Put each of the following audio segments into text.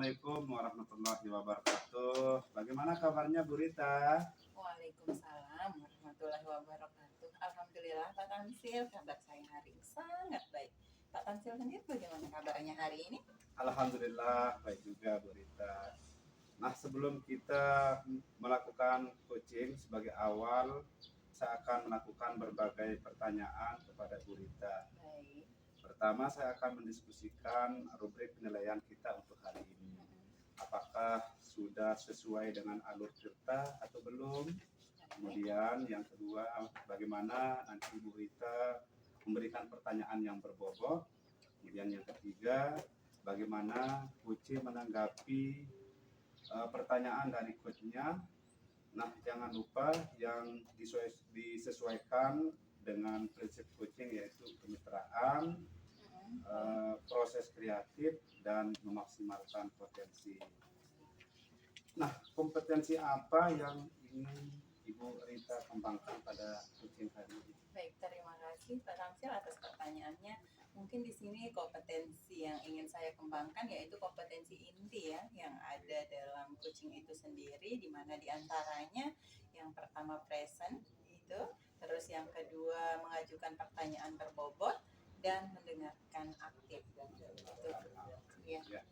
Assalamualaikum warahmatullahi wabarakatuh. Bagaimana kabarnya Bu Rita? Waalaikumsalam warahmatullahi wabarakatuh. Alhamdulillah Pak Tansil, kabar saya hari ini sangat baik. Pak Tansil sendiri bagaimana kabarnya hari ini? Alhamdulillah baik juga Bu Rita. Nah, sebelum kita melakukan coaching sebagai awal, saya akan melakukan berbagai pertanyaan kepada Bu Rita. Baik. Pertama, saya akan mendiskusikan rubrik penilaian kita untuk hari ini. Apakah sudah sesuai dengan alur cerita atau belum? Kemudian yang kedua, bagaimana nanti Bu Rita memberikan pertanyaan yang berbobot. Kemudian yang ketiga, bagaimana coach menanggapi pertanyaan dari coachnya. Nah, jangan lupa yang disesuaikan dengan prinsip coaching, yaitu kemitraan, proses kreatif, dan memaksimalkan potensi. Nah, kompetensi apa yang ingin Ibu Rita kembangkan pada coaching hari ini? Baik, terima kasih Pak Tansil atas pertanyaannya. Mungkin di sini kompetensi yang ingin saya kembangkan yaitu kompetensi inti ya yang ada dalam coaching itu sendiri, di mana diantaranya yang pertama present itu, terus yang kedua mengajukan pertanyaan berbobot dan mendengarkan aktif. Itu ya.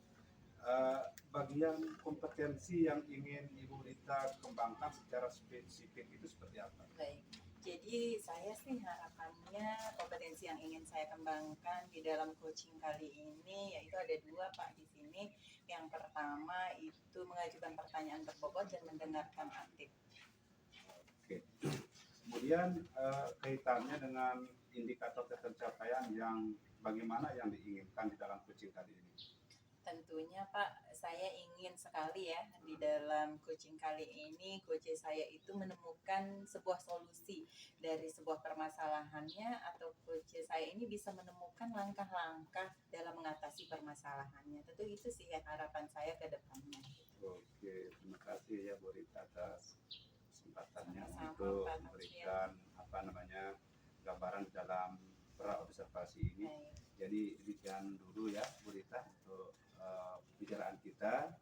Bagian kompetensi yang ingin Ibu Rita kembangkan secara spesifik itu seperti apa? Baik. Jadi saya sih harapannya kompetensi yang ingin saya kembangkan di dalam coaching kali ini yaitu ada dua Pak di sini. Yang pertama itu mengajukan pertanyaan berbobot dan mendengarkan aktif. Oke. Kemudian kaitannya dengan indikator ketercapaian yang bagaimana yang diinginkan di dalam coaching kali ini? Tentunya Pak, saya ingin sekali ya di dalam coaching kali ini, coach saya itu menemukan sebuah solusi dari sebuah permasalahannya, atau coach saya ini bisa menemukan langkah-langkah dalam mengatasi permasalahannya. Tentu itu sih yang harapan saya ke depannya. Oke, terima kasih ya Bu Rita atas kesempatannya Sama-sama, untuk Pak memberikan gambaran dalam praobservasi ini. Baik. Jadi demikian dulu ya Bu Rita untuk pembicaraan kita.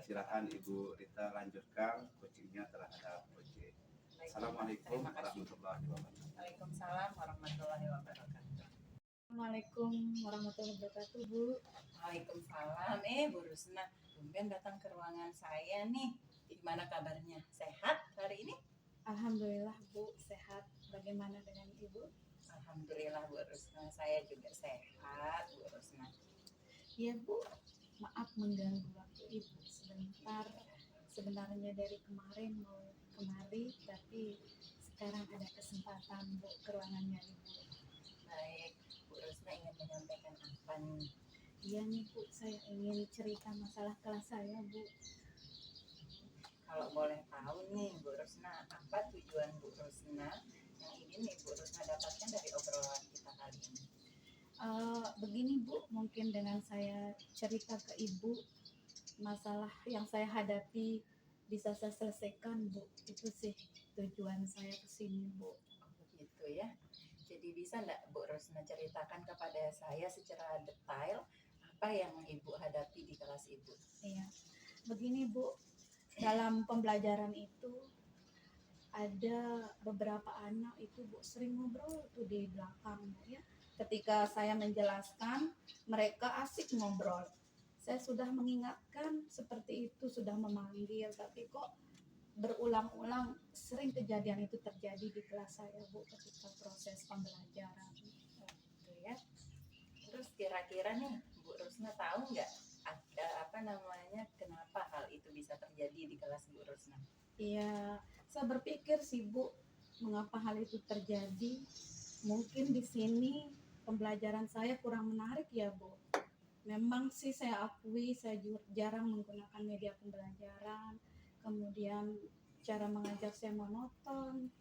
Silakan Ibu Rita lanjutkan coachingnya terhadap coach. Assalamualaikum warahmatullahi wabarakatuh. Waalaikumsalam warahmatullahi wabarakatuh. Assalamualaikum warahmatullahi wabarakatuh, Bu. Waalaikumsalam. Bu Rusna, tumben datang ke ruangan saya nih. Gimana kabarnya? Sehat hari ini? Alhamdulillah, Bu, sehat. Bagaimana dengan Ibu? Alhamdulillah, Bu Rusna. Saya juga sehat, Bu Rusna. Ya, Bu. Maaf mengganggu waktu Ibu sebentar. Sebenarnya dari kemarin mau kemari, tapi sekarang ada kesempatan, Bu, ke ruangannya Ibu. Baik, Bu Rusna ingin menyampaikan apa nih? Iya nih, Bu, saya ingin cerita masalah kelas saya, Bu. Kalau boleh tahu nih, Bu Rusna, apa tujuan Bu Rusna yang ingin nih Bu Rusna dapatkan dari obrolan kita kali ini? Begini, Bu, mungkin dengan saya cerita ke Ibu masalah yang saya hadapi bisa saya selesaikan, Bu. Itu sih tujuan saya ke sini, Bu. Begitu ya. Jadi bisa enggak Bu Rusna ceritakan kepada saya secara detail apa yang Ibu hadapi di kelas Ibu? Iya. Begini, Bu. Dalam pembelajaran itu ada beberapa anak itu, Bu, sering ngobrol tuh di belakang, Bu, ya. Ketika saya menjelaskan, mereka asik ngobrol. Saya sudah mengingatkan seperti itu, sudah memanggil, tapi kok berulang-ulang sering kejadian itu terjadi di kelas saya, Bu, ketika proses pembelajaran. Gitu ya. Terus kira-kira nih Bu Rusna tahu nggak kenapa hal itu bisa terjadi di kelas Bu Rusna? Iya, saya berpikir sih, Bu, mengapa hal itu terjadi. Mungkin di sini pembelajaran saya kurang menarik ya, Bu. Memang sih saya akui saya jarang menggunakan media pembelajaran. Kemudian cara mengajar saya monoton.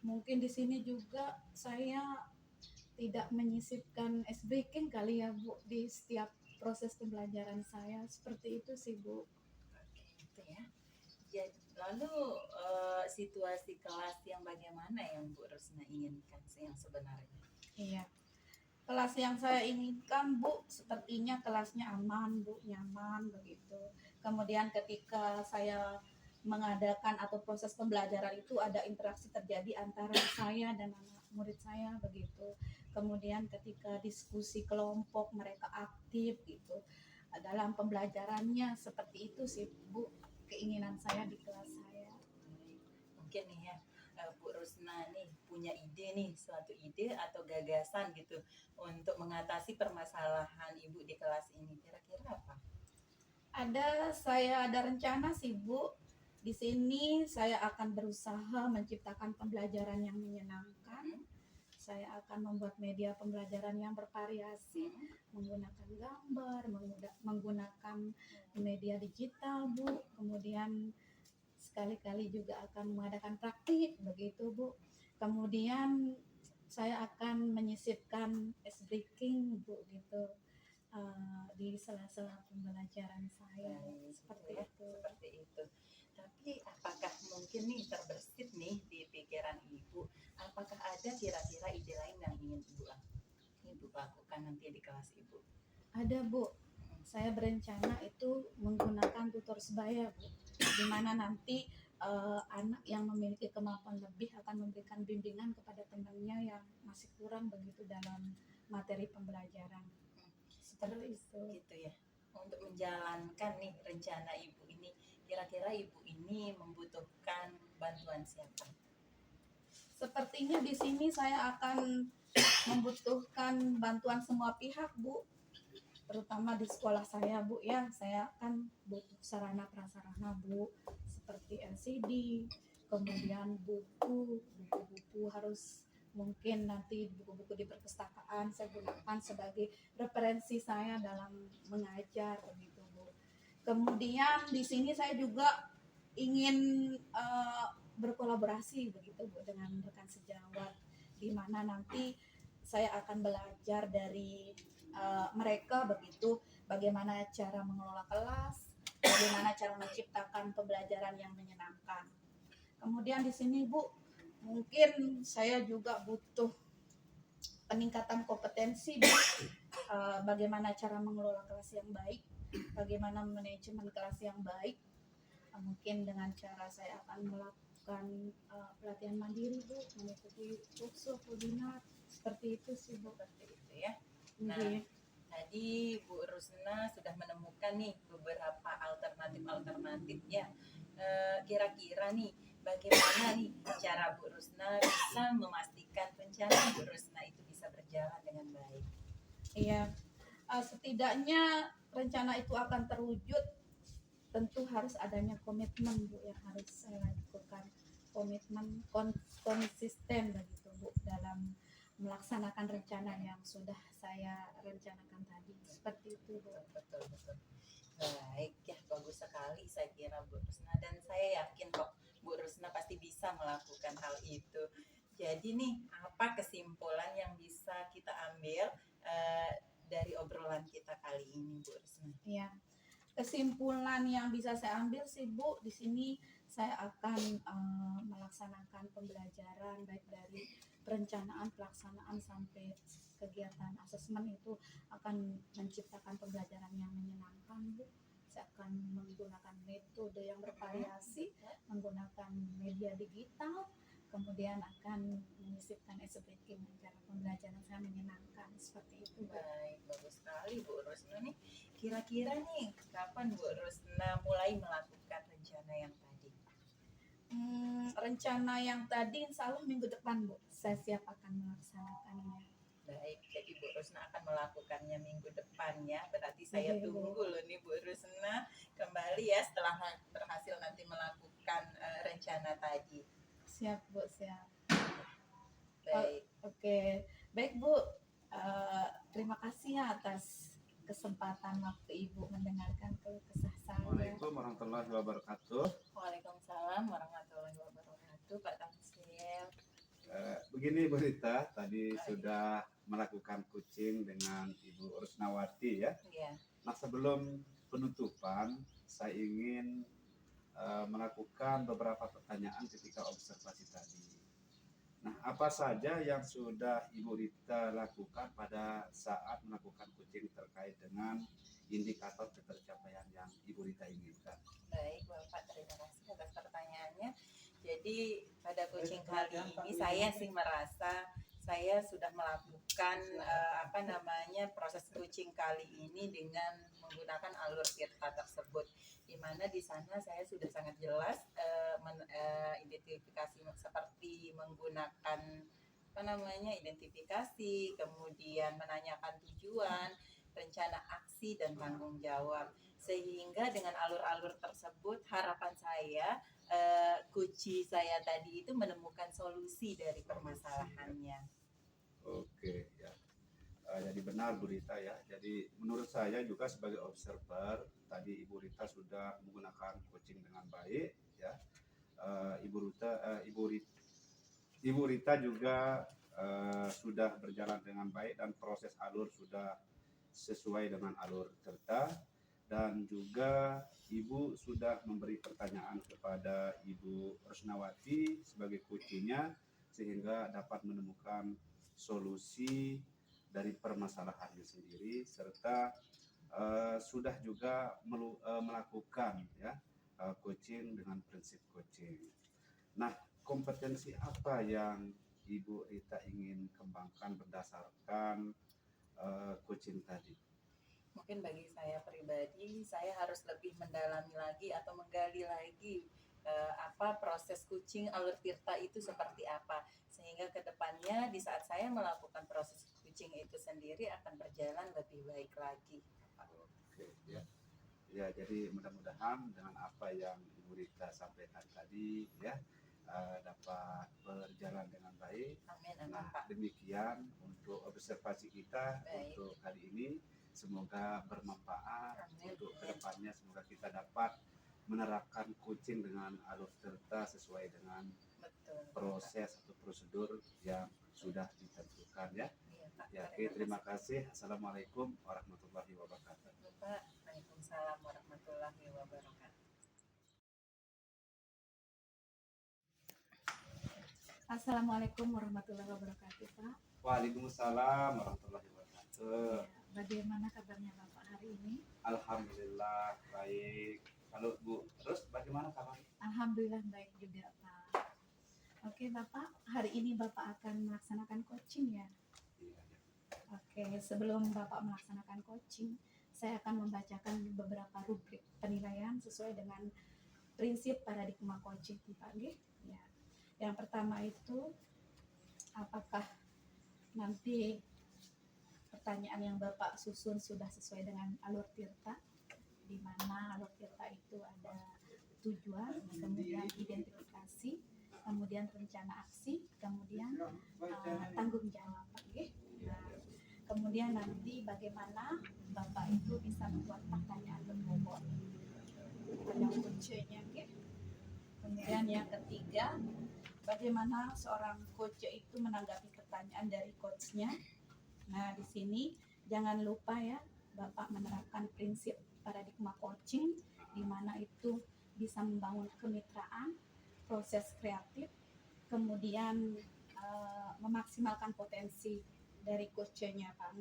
Mungkin di sini juga saya tidak menyisipkan ice breaking kali ya, Bu, di setiap proses pembelajaran saya. Seperti itu sih, Bu. Gitu ya. Jadi, lalu situasi kelas yang bagaimana yang Bu Rusna inginkan yang sebenarnya? Iya. Kelas kelas yang saya inginkan, Bu, sepertinya kelasnya aman, Bu, nyaman begitu. Kemudian ketika saya mengadakan atau proses pembelajaran itu ada interaksi terjadi antara saya dan anak murid saya begitu. Kemudian ketika diskusi kelompok mereka aktif gitu. Dalam pembelajarannya seperti itu sih, Bu, keinginan saya di kelas saya. Mungkin nih ya, Bu Rusna nih punya ide nih, suatu ide atau gagasan gitu untuk mengatasi permasalahan Ibu di kelas ini. Kira-kira apa? Saya ada rencana sih, Bu. Di sini saya akan berusaha menciptakan pembelajaran yang menyenangkan. Hmm? Saya akan membuat media pembelajaran yang bervariasi, menggunakan gambar, menggunakan media digital, Bu. Kemudian sekali-kali juga akan mengadakan praktik, begitu, Bu. Kemudian saya akan menyisipkan ice breaking, Bu, gitu, di sela-sela pembelajaran saya, Baik, seperti ya, itu. seperti itu. Tapi apakah mungkin nih terbersit nih di pikiran Ibu, apakah ada kira-kira ide lain yang ingin Ibu lakukan nanti di kelas Ibu? Ada, Bu. Saya berencana itu menggunakan tutor sebaya, Bu. Di mana nanti anak yang memiliki kemampuan lebih akan memberikan bimbingan kepada temannya yang masih kurang begitu dalam materi pembelajaran. Seperti itu. Gitu ya. Untuk menjalankan nih rencana Ibu ini, kira-kira Ibu ini membutuhkan bantuan siapa? Sepertinya di sini saya akan membutuhkan bantuan semua pihak, Bu. Terutama di sekolah saya, Bu, ya. Saya akan butuh sarana prasarana, Bu, seperti LCD, kemudian buku-buku harus mungkin nanti buku-buku di perpustakaan saya gunakan sebagai referensi saya dalam mengajar begitu, Bu. Kemudian di sini saya juga ingin berkolaborasi begitu, Bu, dengan rekan sejawat, di mana nanti saya akan belajar dari mereka begitu, bagaimana cara mengelola kelas, bagaimana cara menciptakan pembelajaran yang menyenangkan. Kemudian di sini, Bu, mungkin saya juga butuh peningkatan kompetensi, Bu. Bagaimana cara mengelola kelas yang baik, bagaimana manajemen kelas yang baik. Mungkin dengan cara saya akan melakukan pelatihan mandiri, Bu, mengikuti kursus webinar, seperti itu sih, Bu. Seperti itu ya. Nah, Oke. tadi Bu Rusna sudah menemukan nih beberapa alternatif ya. Kira-kira nih bagaimana nih cara Bu Rusna bisa memastikan rencana Bu Rusna itu bisa berjalan dengan baik? Iya, setidaknya rencana itu akan terwujud, tentu harus adanya komitmen, Bu, yang harus saya lakukan. Komitmen konsisten begitu, Bu, dalam melaksanakan rencana yang sudah saya rencanakan tadi. Seperti itu, Bu. Betul. Baik ya, bagus sekali saya kira Bu Rusna, dan saya yakin kok Bu Rusna pasti bisa melakukan hal itu. Jadi nih, apa kesimpulan yang bisa kita ambil dari obrolan kita kali ini, Bu Rusna? Ya, kesimpulan yang bisa saya ambil sih, Bu, di sini saya akan melaksanakan pembelajaran baik dari perencanaan, pelaksanaan sampai kegiatan asesmen itu akan menciptakan pembelajaran yang menyenangkan, Bu. Saya akan menggunakan metode yang bervariasi, menggunakan media digital, kemudian akan menyisipkan breaking agar pembelajaran saya menyenangkan, seperti itu, Bu. Baik, bagus sekali Bu Rusna nih. Kira-kira nih kapan Bu Rusna mulai melakukan rencana yang tadi? Rencana yang tadi insya Allah minggu depan, Bu, saya siap akan melaksanakannya. Baik, jadi Bu Rusna akan melakukannya minggu depan ya. Berarti saya Oke, Bu. tunggu loh nih Bu Rusna kembali ya setelah berhasil nanti melakukan rencana tadi. Siap, Bu, siap. Baik. Oke, baik, Bu. Terima kasih ya atas kesempatan waktu Ibu mendengarkan keluh kesah saya. Assalamualaikum warahmatullahi wabarakatuh. Waalaikumsalam warahmatullahi wabarakatuh, Pak Tamsil. Begini Bu Rita, tadi sudah melakukan coaching dengan Ibu Rusnawati ya. Iya. Nah, sebelum penutupan, saya ingin melakukan beberapa pertanyaan ketika observasi tadi. Nah, apa saja yang sudah Ibu Rita lakukan pada saat melakukan coaching terkait dengan indikator ketercapaian yang Ibu Rita inginkan? Baik, Bapak, terima kasih atas pertanyaannya. Jadi pada coaching kali ini saya sih merasa saya sudah melakukan proses coaching kali ini dengan menggunakan alur tirta tersebut, di mana di sana saya sudah sangat jelas identifikasi seperti menggunakan identifikasi, kemudian menanyakan tujuan, rencana aksi dan tanggung jawab. Sehingga dengan alur-alur tersebut harapan saya kunci saya tadi itu menemukan solusi dari permasalahannya. Oke, ya. Jadi benar Bu Rita ya. Jadi menurut saya juga sebagai observer tadi Ibu Rita sudah menggunakan coaching dengan baik ya. Ibu Rita juga sudah berjalan dengan baik dan proses alur sudah sesuai dengan alur tirta, dan juga Ibu sudah memberi pertanyaan kepada Ibu Rusnawati sebagai coachingnya sehingga dapat menemukan solusi dari permasalahannya sendiri, serta sudah juga melakukan ya coaching dengan prinsip coaching. Nah, kompetensi apa yang Ibu Rita ingin kembangkan berdasarkan coaching tadi? Mungkin bagi saya pribadi, saya harus lebih mendalami lagi atau menggali lagi apa proses coaching alur tirta itu seperti apa, sehingga kedepannya di saat saya melakukan proses coaching itu sendiri akan berjalan lebih baik lagi. Oke, ya. Ya, jadi mudah-mudahan dengan apa yang Ibu Rita sampaikan tadi ya dapat berjalan dengan baik. Amin, amin, Nah, Pak. demikian untuk observasi kita Baik. untuk kali ini. Semoga bermanfaat. Amin. Untuk kedepannya semoga kita dapat menerapkan coaching dengan alur tirta sesuai dengan Betul. proses atau prosedur yang sudah ditentukan ya. Iya, Pak. Ya, oke, terima kasih. Assalamualaikum warahmatullahi wabarakatuh. Pak. Waalaikumsalam warahmatullahi wabarakatuh. Assalamualaikum warahmatullahi wabarakatuh, Pak. Waalaikumsalam warahmatullahi wabarakatuh. Ya, bagaimana kabarnya Bapak hari ini? Alhamdulillah baik. Kalau Bu, terus bagaimana kabar? Alhamdulillah baik juga, Pak. Oke, Bapak, hari ini Bapak akan melaksanakan coaching ya? Iya, ya. Oke, sebelum Bapak melaksanakan coaching, saya akan membacakan beberapa rubrik penilaian sesuai dengan prinsip paradigma coaching, Pak. Ya. Yang pertama itu, apakah nanti pertanyaan yang Bapak susun sudah sesuai dengan alur tirta, di mana alur tirta itu ada tujuan, kemudian identifikasi, kemudian rencana aksi, kemudian tanggung jawab. Nah, kemudian nanti bagaimana Bapak itu bisa membuat pertanyaan berbobot pada coachnya. Kemudian yang ketiga, bagaimana seorang coach itu menanggapi pertanyaan dari coachnya. Nah, di sini jangan lupa ya, Bapak menerapkan prinsip paradigma coaching, di mana itu bisa membangun kemitraan, proses kreatif, kemudian memaksimalkan potensi dari coachnya, Pak.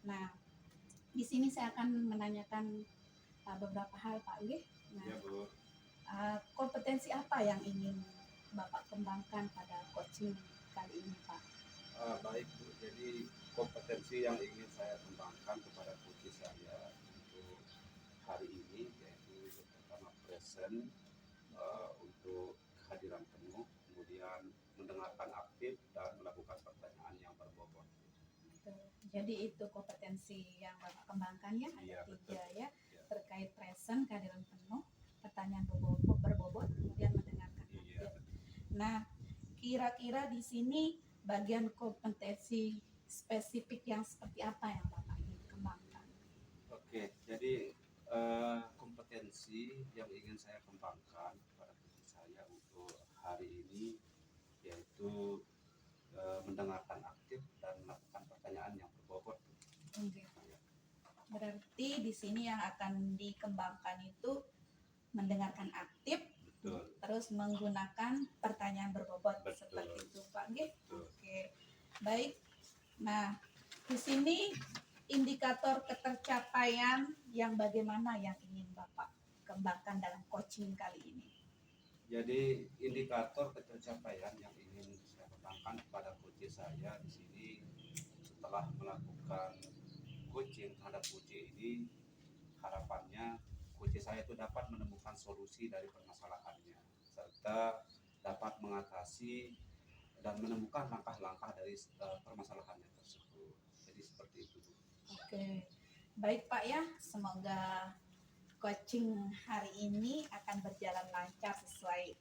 Nah, di sini saya akan menanyakan beberapa hal, Pak. Nah, Ya, Bu. kompetensi apa yang ingin Bapak kembangkan pada coaching kali ini, Pak? Baik Bu, jadi kompetensi yang ingin saya kembangkan kepada coach saya untuk hari ini yaitu yang pertama present, untuk kehadiran penuh, kemudian mendengarkan aktif dan melakukan pertanyaan yang berbobot. Jadi itu kompetensi yang Bapak kembangkan ya, Iya, ada betul. tiga ya, Ya. terkait present, kehadiran penuh, pertanyaan berbobot, kemudian mendengarkan Iya, aktif. Nah, kira-kira di sini bagian kompetensi spesifik yang seperti apa yang Bapak ingin kembangkan? Oke, jadi kompetensi yang ingin saya kembangkan pada coach saya untuk hari ini yaitu mendengarkan aktif dan melakukan pertanyaan yang berbobot. Oke. Berarti di sini yang akan dikembangkan itu mendengarkan aktif, Betul. Terus menggunakan pertanyaan berbobot Betul. seperti itu Pak. Nggih. Betul. Oke. Baik. Nah, di sini indikator ketercapaian yang bagaimana yang ingin Bapak kembangkan dalam coaching kali ini? Jadi indikator ketercapaian yang ingin saya kembangkan kepada coach saya di sini setelah melakukan coaching terhadap coach ini, harapannya coach saya itu dapat menemukan solusi dari permasalahannya serta dapat mengatasi dan menemukan langkah-langkah dari permasalahannya tersebut. Jadi seperti itu. Oke. Baik Pak ya, semoga coaching hari ini akan berjalan lancar sesuai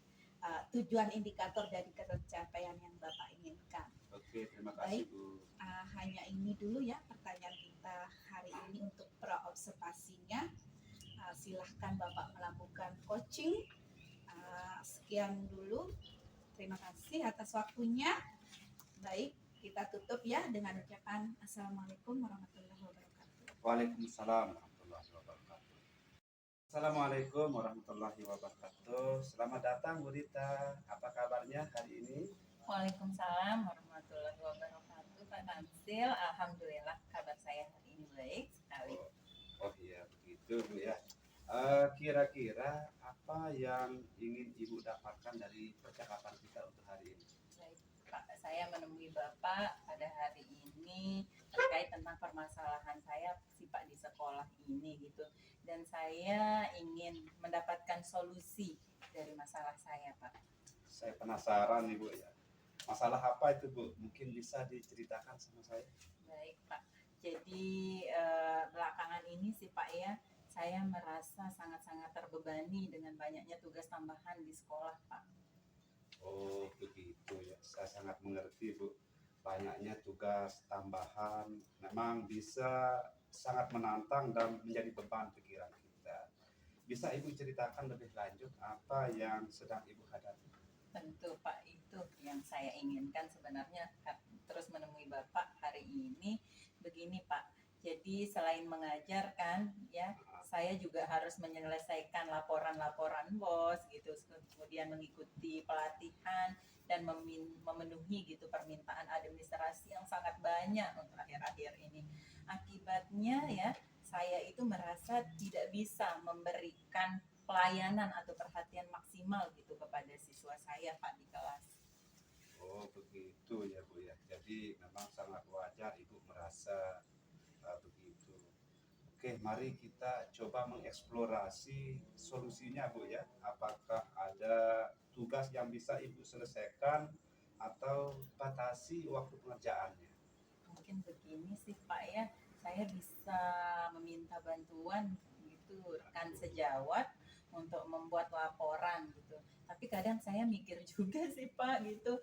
tujuan indikator dari ketercapaian yang Bapak inginkan. Oke, terima kasih Baik. Bu. Hanya ini dulu ya pertanyaan kita hari ini untuk pra-observasinya. Silahkan Bapak melakukan coaching. Sekian dulu. Terima kasih atas waktunya. Baik, kita tutup ya dengan ucapan Assalamualaikum warahmatullahi wabarakatuh. Waalaikumsalam warahmatullahi wabarakatuh. Assalamualaikum warahmatullahi wabarakatuh. Selamat datang Bu Rita. Apa kabarnya hari ini? Waalaikumsalam warahmatullahi wabarakatuh Pak Tamsil. Alhamdulillah kabar saya hari ini baik sekali. Oh iya begitu Bu ya. Kira-kira apa yang ingin Ibu dapatkan dari percakapan kita untuk hari ini? Baik, Pak, saya menemui Bapak pada hari ini terkait tentang permasalahan saya sih Pak di sekolah ini gitu. Dan saya ingin mendapatkan solusi dari masalah saya Pak. Saya penasaran nih Bu ya. Masalah apa itu Bu? Mungkin bisa diceritakan sama saya. Baik Pak, jadi belakangan ini sih Pak ya, saya merasa sangat-sangat terbebani dengan banyaknya tugas tambahan di sekolah Pak. Oh begitu ya. Saya sangat mengerti Bu. Banyaknya tugas tambahan memang bisa sangat menantang dan menjadi beban pikiran kita. Bisa Ibu ceritakan lebih lanjut apa yang sedang Ibu hadapi? Tentu Pak, itu yang saya inginkan sebenarnya terus menemui Bapak hari ini. Begini Pak, jadi selain mengajarkan ya, saya juga harus menyelesaikan laporan-laporan bos gitu, kemudian mengikuti pelatihan dan memenuhi gitu permintaan administrasi yang sangat banyak untuk akhir-akhir ini. Akibatnya ya, saya itu merasa tidak bisa memberikan pelayanan atau perhatian maksimal gitu kepada siswa saya Pak di kelas. Oh begitu ya Bu ya. Jadi memang sangat wajar Ibu merasa begitu. Oke, mari kita coba mengeksplorasi solusinya Bu ya. Apakah ada tugas yang bisa Ibu selesaikan atau batasi waktu pengerjaannya? Mungkin begini sih Pak ya, saya bisa meminta bantuan gitu rekan sejawat untuk membuat laporan gitu. Tapi kadang saya mikir juga sih Pak gitu,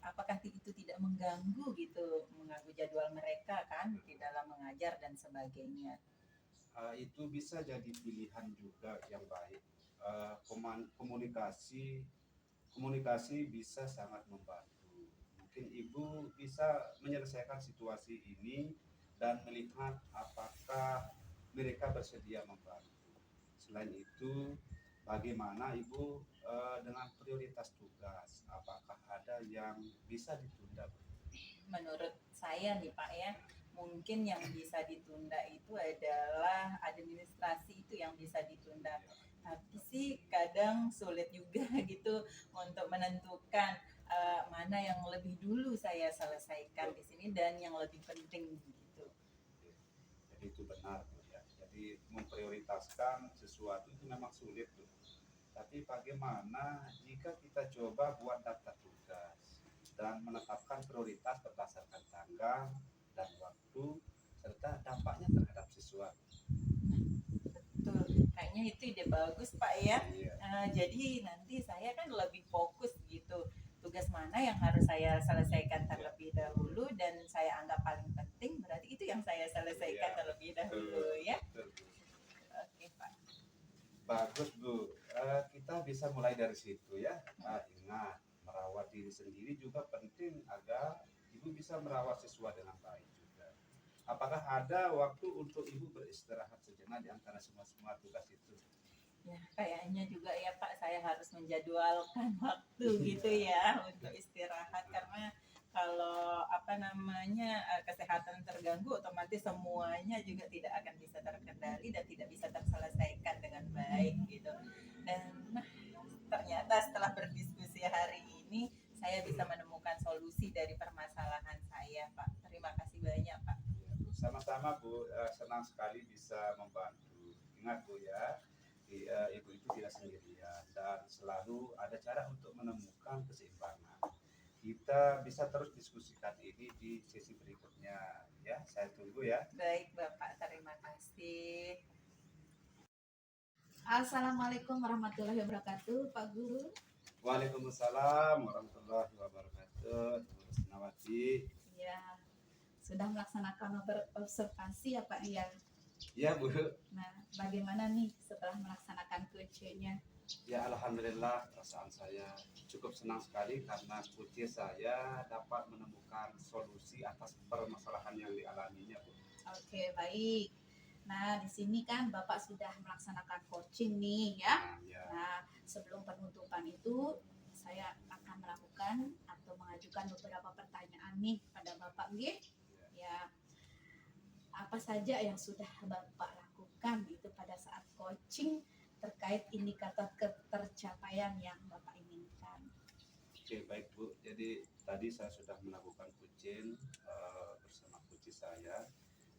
apakah itu tidak mengganggu gitu, mengganggu jadwal mereka kan di dalam mengajar dan sebagainya. Itu bisa jadi pilihan juga yang baik. Komunikasi bisa sangat membantu. Mungkin Ibu bisa menyelesaikan situasi ini dan melihat apakah mereka bersedia membantu. Selain itu, bagaimana Ibu dengan prioritas tugas? Apakah ada yang bisa ditunda? Menurut saya nih Pak ya, mungkin yang bisa ditunda itu adalah administrasi, itu yang bisa ditunda. Tapi sih kadang sulit juga gitu untuk menentukan mana yang lebih dulu saya selesaikan di sini dan yang lebih penting gitu. Jadi itu benar Bu ya. Jadi memprioritaskan sesuatu itu memang sulit tuh. Tapi bagaimana jika kita coba buat daftar tugas dan menetapkan prioritas berdasarkan tanggal dan waktu serta dampaknya terhadap siswa. Betul, kayaknya itu ide bagus Pak ya. Iya. Jadi nanti saya kan lebih fokus gitu, tugas mana yang harus saya selesaikan terlebih dahulu dan saya anggap paling penting, berarti itu yang saya selesaikan Iya, terlebih dahulu ya. Betul, Bu. Oke Pak. Bagus Bu. Kita bisa mulai dari situ ya. Ingat, merawat diri sendiri juga penting agar Ibu bisa merawat siswa dengan baik juga. Apakah ada waktu untuk Ibu beristirahat sejenak di antara semua tugas itu? Ya, kayaknya juga ya Pak, saya harus menjadwalkan waktu gitu ya untuk istirahat, karena kalau kesehatan terganggu, otomatis semuanya juga tidak akan bisa terkendali dan tidak bisa terselesaikan dengan baik gitu. Dan nah, ternyata setelah berdiskusi hari ini saya bisa menemukan solusi dari permasalahan saya, Pak. Terima kasih banyak, Pak. Sama-sama Bu, senang sekali bisa membantu. Ingat Bu ya, Ibu itu tidak sendirian dan selalu ada cara untuk menemukan keseimbangan. Kita bisa terus diskusikan ini di sesi berikutnya ya. Saya tunggu ya. Baik, Bapak. Terima kasih. Assalamualaikum warahmatullahi wabarakatuh, Pak Guru. Waalaikumsalam warahmatullahi wabarakatuh. Bu Rusnawati. Ya, sudah melaksanakan observasi ya Pak ya. Ya Bu. Nah, bagaimana nih setelah melaksanakan QC-nya? Ya alhamdulillah, perasaan saya cukup senang sekali karena kunci saya dapat menemukan solusi atas permasalahan yang dialaminya Bu. Oke, baik. Nah, di sini kan Bapak sudah melaksanakan coaching nih ya. Nah, ya. Nah, sebelum penutupan itu saya akan melakukan atau mengajukan beberapa pertanyaan nih pada Bapak nggih. Ya, apa saja yang sudah Bapak lakukan itu pada saat coaching terkait indikator ketercapaian yang Bapak inginkan? Oke baik Bu, jadi tadi saya sudah melakukan coaching bersama coach saya.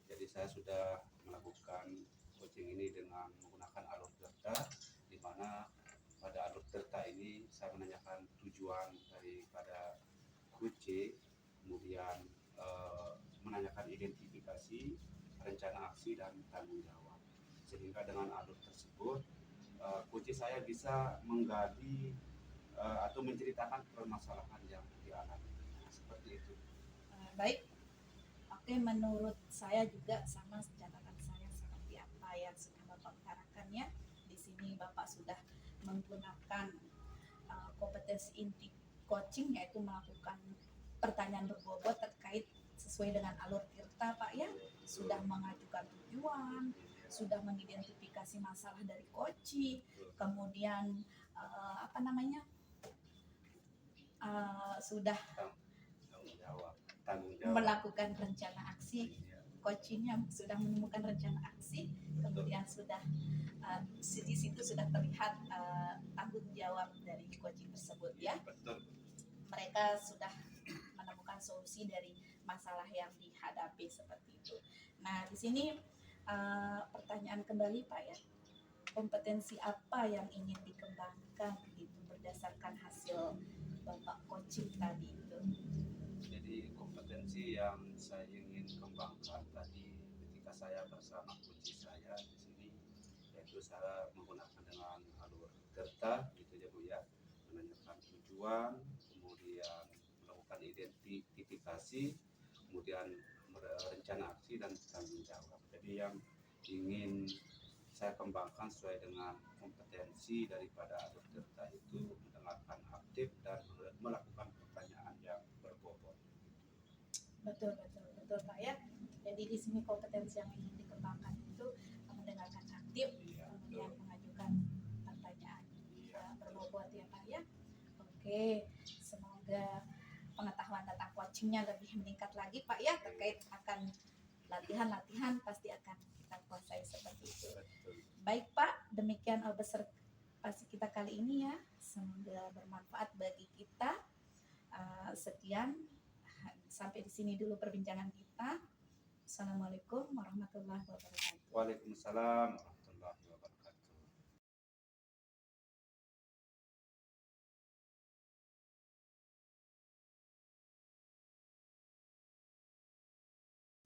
Jadi saya sudah melakukan coaching ini dengan menggunakan alur delta, di mana pada alur delta ini saya menanyakan tujuan daripada coach, kemudian menanyakan identifikasi, rencana aksi dan tanggung jawab. Sehingga dengan alur tersebut coach saya bisa menggali atau menceritakan permasalahan yang dialami. Seperti itu. Baik. Oke, menurut saya juga sama catatan saya seperti apa yang sudah Bapak utarakan ya. Di sini Bapak sudah menggunakan kompetensi inti coaching, yaitu melakukan pertanyaan berbobot terkait sesuai dengan alur tirta Pak ya. Sudah mengajukan tujuan, sudah mengidentifikasi masalah dari coaching, kemudian sudah tanggung jawab. melakukan rencana aksi. Coachingnya sudah menemukan rencana aksi, kemudian sudah di situ sudah terlihat tanggung jawab dari coaching tersebut ya. Betul. Mereka sudah menemukan solusi dari masalah yang dihadapi seperti itu. Nah, di sini pertanyaan kembali Pak ya, kompetensi apa yang ingin dikembangkan gitu berdasarkan hasil Bapak coaching tadi itu? Jadi kompetensi yang saya ingin kembangkan tadi ketika saya bersama coach saya di sini, yaitu saya menggunakan dengan alur delta gitu ya Bu ya, menanyakan tujuan, kemudian melakukan identifikasi, kemudian rencana aksi dan tanggung jawab. Jadi yang ingin saya kembangkan sesuai dengan kompetensi daripada alur delta itu mendengarkan aktif dan melakukan pertanyaan yang berbobot. Betul Pak ya. Jadi di sini kompetensi yang ingin dikembangkan itu mendengarkan aktif, kemudian mengajukan pertanyaan berbobot ya Pak ya. Oke, semoga pengetahuan tentang coachingnya lebih meningkat lagi Pak ya, terkait akan latihan pasti akan kita kuasai seperti itu. Baik Pak, demikian observasi kita kali ini ya. Semoga bermanfaat bagi kita. Sekian, sampai di sini dulu perbincangan kita. Assalamualaikum warahmatullahi wabarakatuh. Waalaikumsalam warahmatullahi wabarakatuh.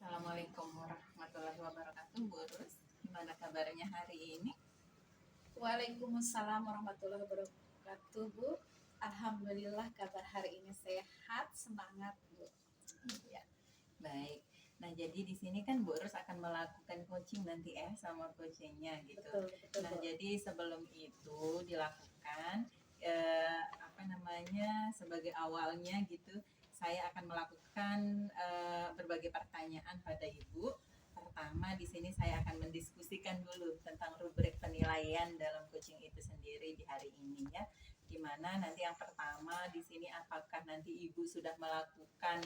Assalamualaikum warahmatullahi wabarakatuh, Bu Rus. Gimana kabarnya hari ini? Waalaikumsalam warahmatullahi wabarakatuh, Bu. Alhamdulillah kabar hari ini sehat, semangat, Bu. Ya. Baik. Nah, jadi di sini kan Bu Rus akan melakukan coaching nanti sama coachingnya gitu. Betul, Nah, Bu. jadi sebelum itu dilakukan sebagai awalnya gitu, saya akan melakukan berbagai pertanyaan pada Ibu. pertama di sini saya akan mendiskusikan dulu tentang rubrik penilaian dalam coaching itu sendiri di hari ini ya. Dimana nanti yang pertama di sini apakah nanti ibu sudah melakukan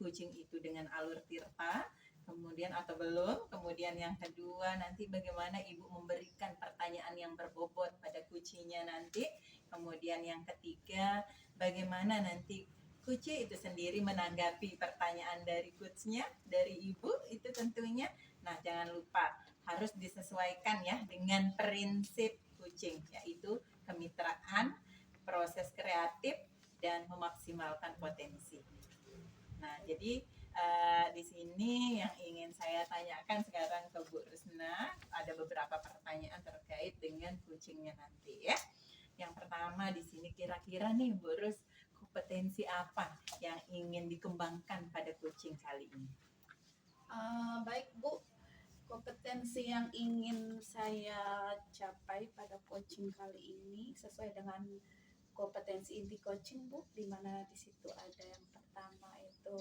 coaching itu dengan alur tirta, kemudian atau belum. Kemudian yang kedua nanti bagaimana ibu memberikan pertanyaan yang berbobot pada coachingnya nanti. Kemudian yang ketiga bagaimana nanti coach itu sendiri menanggapi pertanyaan dari coachnya, dari ibu itu tentunya. Nah jangan lupa harus disesuaikan ya dengan prinsip coaching, yaitu kemitraan, proses kreatif, dan memaksimalkan potensi. Nah jadi di sini yang ingin saya tanyakan sekarang ke Bu Rusna, ada beberapa pertanyaan terkait dengan coachingnya nanti ya. Yang pertama di sini kira-kira nih Bu Rus, kompetensi apa yang ingin dikembangkan pada coaching kali ini? Baik Bu, kompetensi yang ingin saya capai pada coaching kali ini sesuai dengan kompetensi inti coaching Bu, di mana di situ ada yang pertama itu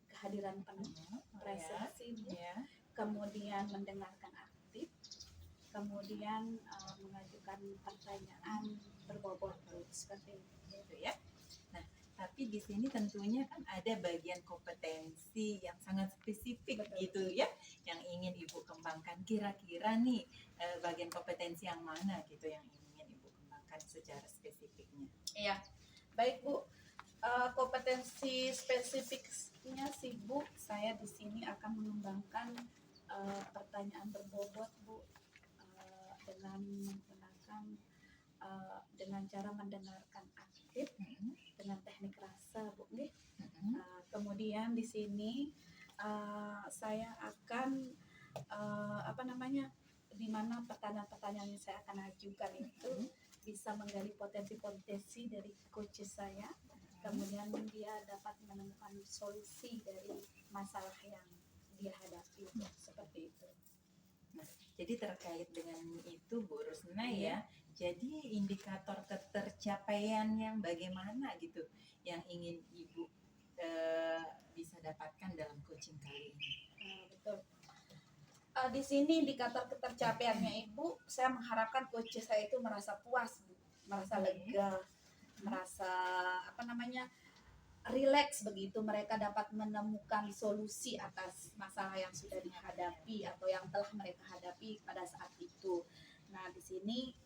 kehadiran penuh, presensi Bu, kemudian mendengarkan aktif, kemudian mengajukan pertanyaan berbobot Bu, seperti itu ya. Nah, tapi di sini tentunya kan ada bagian kompetensi yang sangat spesifik. Betul. Gitu ya, yang ingin Ibu kembangkan. Kira-kira nih bagian kompetensi yang mana gitu yang ingin Ibu kembangkan secara spesifiknya? Iya, baik Bu. Kompetensi spesifiknya sih Bu, saya di sini akan mengembangkan pertanyaan berbobot Bu, dengan menggunakan dengan cara mendengarkan aktif, dengan teknik rasa Bu. Kemudian di sini saya akan di mana pertanyaan-pertanyaan yang saya akan ajukan itu bisa menggali potensi-potensi dari coach saya, kemudian dia dapat menemukan solusi dari masalah yang dia hadapi, seperti itu. Nah, jadi terkait dengan itu Bu Rusna ya, jadi indikator ketercapaian yang bagaimana gitu yang ingin Ibu bisa dapatkan dalam coaching kali ini? Betul. Di sini indikator ketercapaiannya Ibu, saya mengharapkan coach saya itu merasa puas Bu, merasa lega, merasa rileks begitu, mereka dapat menemukan solusi atas masalah yang sudah dihadapi atau yang telah mereka hadapi pada saat itu. Nah, di sini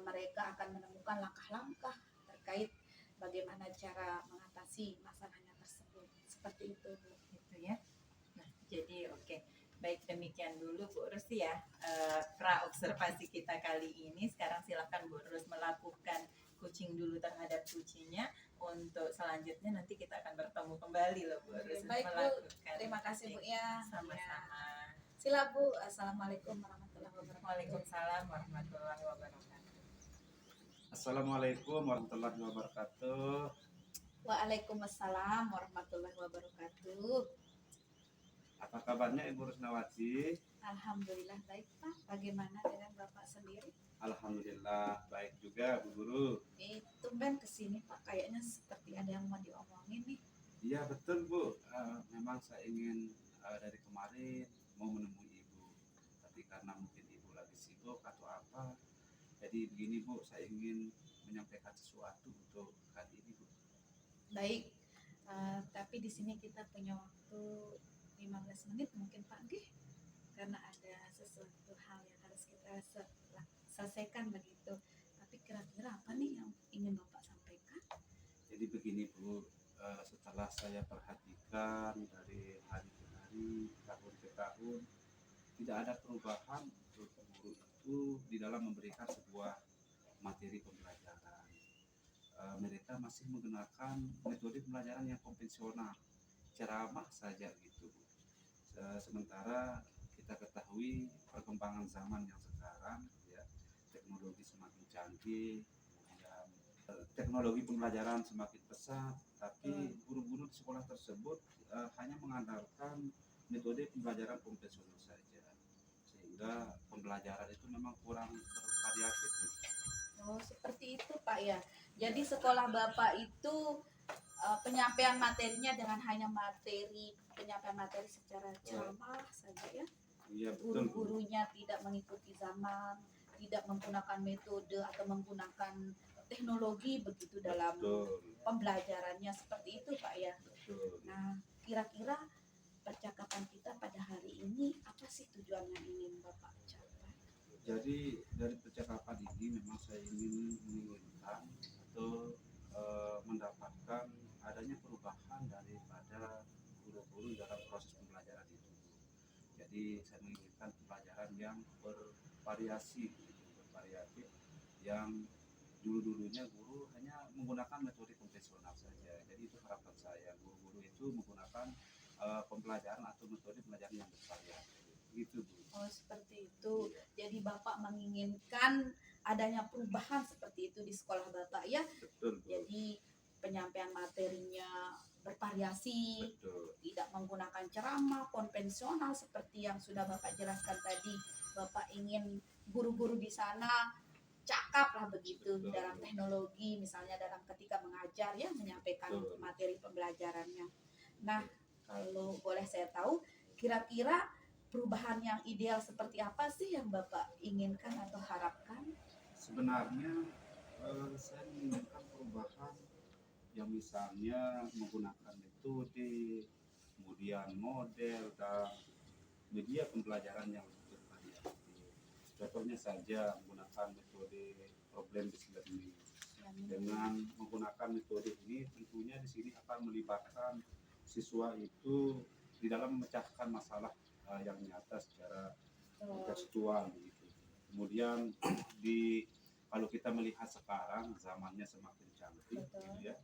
mereka akan menemukan langkah-langkah terkait bagaimana cara mengatasi masalahnya tersebut. Seperti itu Bu. Gitu ya. Nah, jadi oke. Baik, demikian dulu Bu Rus ya pra observasi kita kali ini. Sekarang silakan Bu Rus melakukan coaching dulu terhadap coachingnya. Untuk selanjutnya nanti kita akan bertemu kembali loh Bu Rus. Baik Bu, terima kasih Bu ya. Sama-sama. Sila Bu. Assalamualaikum warahmatullahi wabarakatuh. Waalaikumsalam warahmatullahi wabarakatuh. Assalamualaikum warahmatullahi wabarakatuh. Waalaikumsalam warahmatullahi wabarakatuh. Apa kabarnya Ibu Rusnawati? Alhamdulillah baik Pak. Bagaimana dengan Bapak sendiri? Alhamdulillah baik juga Bu Guru. Tumben kesini Pak, kayaknya seperti ada yang mau diomongin nih. Iya betul Bu. Memang saya ingin dari kemarin mau menemui Ibu, tapi karena mungkin Ibu lagi sibuk atau apa, jadi begini Bu, saya ingin menyampaikan sesuatu untuk kali ini Bu. Baik, tapi di sini kita punya waktu 15 menit mungkin Pak G, karena ada sesuatu hal yang harus kita selesaikan begitu. Tapi kira-kira apa nih yang ingin Bapak sampaikan? Jadi begini Bu, setelah saya perhatikan dari hari ke hari, tahun ke tahun, tidak ada perubahan untuk guru itu di dalam memberikan sebuah materi pembelajaran. Mereka masih menggunakan metode pembelajaran yang konvensional, ceramah saja gitu Bu. Sementara kita ketahui perkembangan zaman yang sekarang ya, teknologi semakin canggih, kemudian teknologi pembelajaran semakin pesat, tapi guru-guru di sekolah tersebut hanya mengandalkan metode pembelajaran konvensional saja, sehingga pembelajaran itu memang kurang bervariatif. Oh seperti itu Pak ya. Jadi sekolah Bapak itu penyampaian materinya dengan hanya penyampaian materi secara ceramah saja ya. Iya betul Bu. Guru-gurunya tidak mengikuti zaman, tidak menggunakan metode atau menggunakan teknologi begitu dalam Betul, pembelajarannya, seperti itu Pak ya. betul. Nah, kira-kira percakapan kita pada hari ini apa sih tujuan yang ingin Bapak capai? Jadi dari percakapan ini memang saya ingin menginginkan atau mendapatkan adanya perubahan daripada guru-guru dalam proses pembelajaran itu. Jadi saya menginginkan pembelajaran yang bervariasi, gitu, bervariatif, yang dulu-dulunya guru hanya menggunakan metode konvensional saja. Jadi itu harapan saya, guru-guru itu menggunakan pembelajaran atau metode pembelajaran yang bervariatif. Gitu Bu. Oh, seperti itu. Jadi Bapak menginginkan adanya perubahan seperti itu di sekolah Bapak ya. Betul Bu. Jadi penyampaian materinya bervariasi, Betul. tidak menggunakan ceramah konvensional seperti yang sudah Bapak jelaskan tadi. Bapak ingin guru-guru di sana cakap lah begitu. Betul. Dalam teknologi, misalnya dalam ketika mengajar ya, menyampaikan Betul. materi pembelajarannya. Nah, kalau boleh saya tahu, kira-kira perubahan yang ideal seperti apa sih yang Bapak inginkan atau harapkan? Sebenarnya saya menginginkan perubahan yang misalnya menggunakan metode, kemudian model dan media pembelajaran yang bervariatif. Contohnya saja menggunakan metode problem based learning. Dengan menggunakan metode ini tentunya di sini akan melibatkan siswa itu di dalam memecahkan masalah yang nyata secara tekstual begitu. Kemudian kalau kita melihat sekarang zamannya semakin canggih, gitu ya,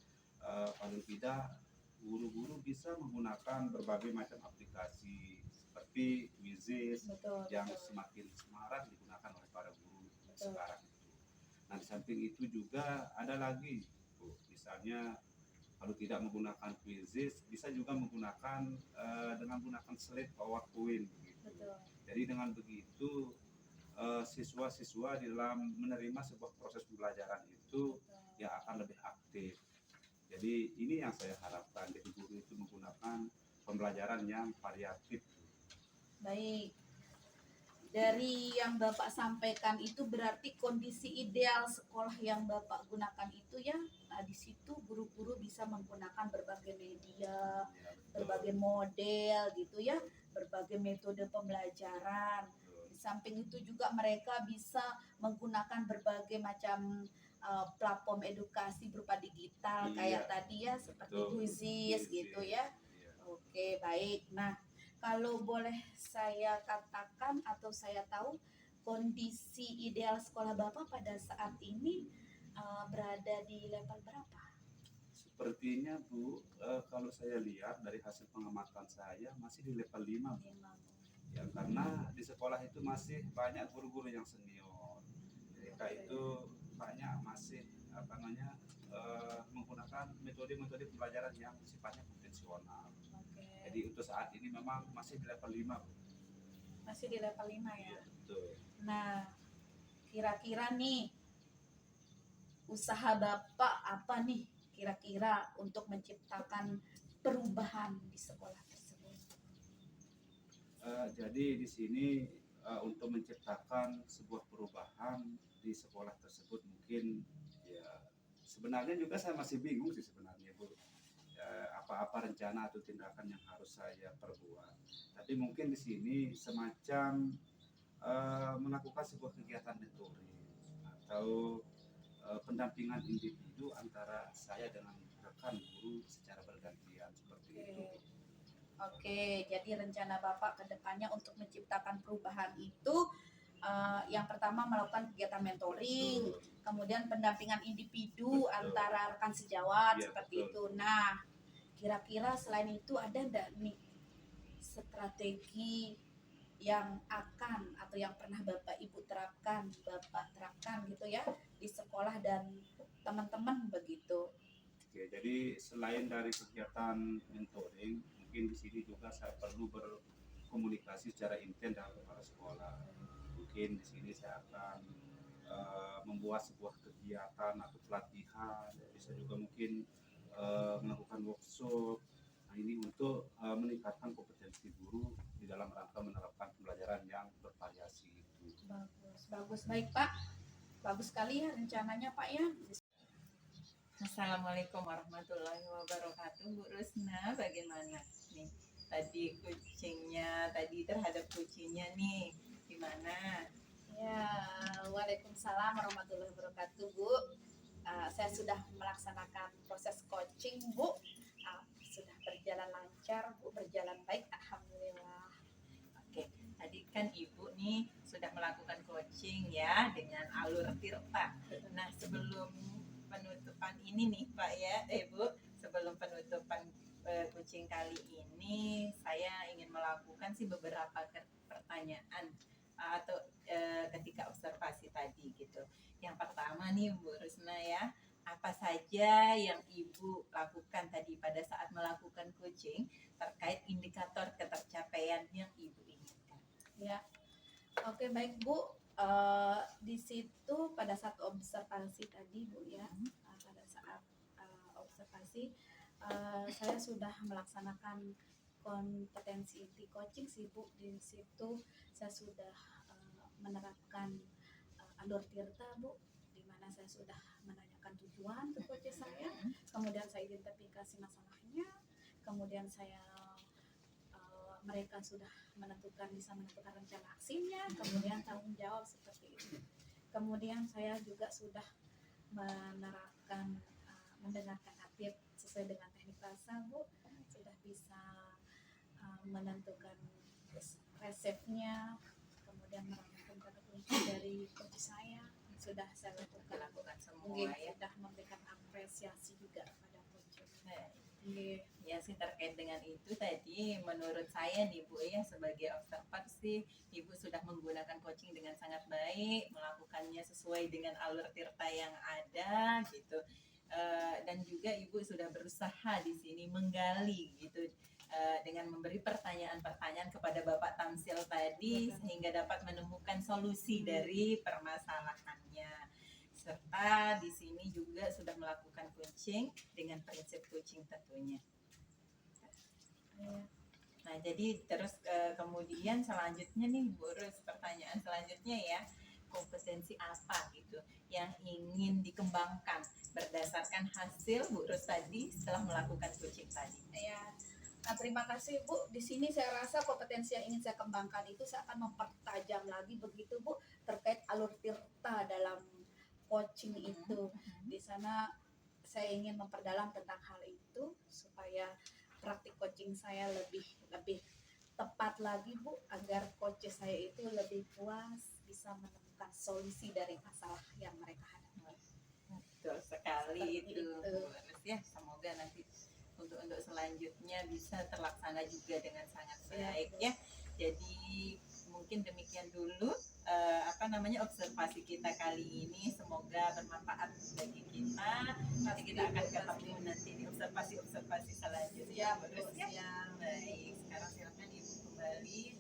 paling tidak guru-guru bisa menggunakan berbagai macam aplikasi seperti Quizizz yang semakin semarak digunakan oleh para guru sekarang itu. Nah, di samping itu juga ada lagi, Bu, misalnya kalau tidak menggunakan Quizizz bisa juga menggunakan dengan menggunakan slide PowerPoint begitu. Jadi dengan begitu siswa-siswa di dalam menerima sebuah proses pembelajaran itu ya akan lebih aktif. Jadi ini yang saya harapkan, jadi guru itu menggunakan pembelajaran yang variatif. Baik, dari yang Bapak sampaikan itu berarti kondisi ideal sekolah yang Bapak gunakan itu ya, nah di situ guru-guru bisa menggunakan berbagai media, Ya, berbagai model gitu ya, berbagai metode pembelajaran. Di samping itu juga mereka bisa menggunakan berbagai macam platform edukasi berupa digital kayak tadi ya, seperti Quizizz gitu ya. Oke, baik. Nah, kalau boleh saya katakan atau saya tahu kondisi ideal sekolah Bapak pada saat ini berada di level berapa? Sepertinya Bu, kalau saya lihat dari hasil pengamatan saya masih di level 5 Bu. Ya, karena di sekolah itu masih banyak guru-guru yang senior. Mereka itu banyak masih menggunakan metode-metode pembelajaran yang sifatnya konvensional. Jadi untuk saat ini memang masih di level 5 Bu. Masih di level 5 ya. Iya, betul. Nah, kira-kira nih usaha Bapak apa nih kira-kira untuk menciptakan perubahan di sekolah tersebut? Jadi di sini untuk menciptakan sebuah perubahan di sekolah tersebut mungkin ya sebenarnya juga saya masih bingung sih sebenarnya Bu, apa-apa rencana atau tindakan yang harus saya perbuat. Tapi mungkin di sini semacam melakukan sebuah kegiatan mentoring atau pendampingan individu antara saya dengan rekan guru secara bergantian seperti itu. Oke, jadi rencana Bapak ke depannya untuk menciptakan perubahan itu yang pertama melakukan kegiatan mentoring, kemudian pendampingan individu antara rekan sejawat seperti itu. Nah, kira-kira selain itu ada enggak nih strategi yang akan atau yang pernah Bapak Ibu terapkan gitu ya di sekolah dan teman-teman begitu? Oke, jadi selain dari kegiatan mentoring, mungkin di sini juga saya perlu berkomunikasi secara intens dengan kepala sekolah. Mungkin di sini saya akan membuat sebuah kegiatan atau pelatihan, bisa juga mungkin melakukan workshop. Nah, ini untuk meningkatkan kompetensi guru di dalam rangka menerapkan pembelajaran yang bervariasi itu. Bagus, baik Pak. Bagus sekali ya rencananya Pak ya. Assalamualaikum warahmatullahi wabarakatuh. Bu Rusna, bagaimana nih? Tadi terhadap kucingnya nih, gimana? Ya, Waalaikumsalam warahmatullahi wabarakatuh Bu. Saya sudah melaksanakan proses coaching Bu. Sudah berjalan lancar Bu, berjalan baik, alhamdulillah. Oke, tadi kan Ibu nih sudah melakukan coaching ya dengan alur tirta. Nah, sebelum penutupan ini nih Pak ya, Bu, sebelum penutupan coaching kali ini, saya ingin melakukan beberapa pertanyaan atau ketika observasi tadi gitu. Yang pertama nih Bu Rusna ya, apa saja yang Ibu lakukan tadi pada saat melakukan coaching terkait indikator ketercapaian yang Ibu inginkan? Ya, oke baik Bu. Di situ pada saat observasi tadi Bu ya, pada saat observasi saya sudah melaksanakan kompetensi inti coaching sih Bu. Di situ saya sudah menerapkan alur tirta Bu, di mana saya sudah menanyakan tujuan ke coach saya, kemudian saya identifikasi masalahnya, kemudian mereka sudah bisa menentukan rencana aksinya, kemudian tanggung jawab seperti itu. Kemudian saya juga sudah menerapkan mendengarkan aktif sesuai dengan teknik rasa Bu, sudah bisa menentukan resepnya, kemudian merasakan kata kunci dari coach saya sudah saya lakukan semua ya. Sudah memberikan apresiasi juga pada coach. Ya sih, terkait dengan itu tadi menurut saya nih Bu ya, sebagai observer sih Ibu sudah menggunakan coaching dengan sangat baik, melakukannya sesuai dengan alur tirta yang ada gitu. Dan juga Ibu sudah berusaha di sini menggali gitu, dengan memberi pertanyaan-pertanyaan kepada Bapak Tamsil tadi, sehingga dapat menemukan solusi dari permasalahannya. Serta di sini juga sudah melakukan coaching dengan prinsip coaching tentunya. Nah, jadi terus kemudian selanjutnya nih Bu Rus, pertanyaan selanjutnya ya, kompetensi apa gitu yang ingin dikembangkan berdasarkan hasil Bu Rus tadi setelah melakukan coaching tadi? Ya, terima kasih Bu. Di sini saya rasa kompetensi yang ingin saya kembangkan itu saya akan mempertajam lagi begitu Bu, terkait alur tirta dalam coaching itu. Di sana saya ingin memperdalam tentang hal itu supaya praktik coaching saya lebih tepat lagi Bu, agar coach saya itu lebih puas bisa menemukan solusi dari masalah yang mereka hadapi. Betul sekali Seperti itu. Ya, semoga nanti untuk selanjutnya bisa terlaksana juga dengan sangat baik ya. Jadi mungkin demikian dulu observasi kita kali ini, semoga bermanfaat bagi kita. Nanti kita akan ketemu nanti di observasi selanjutnya. Baik, sekarang silakan Ibu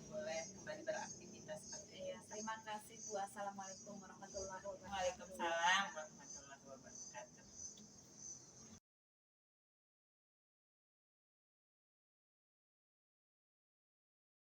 boleh kembali beraktivitas seperti Terima kasih Bu. Assalamualaikum warahmatullahi wabarakatuh. Waalaikumsalam.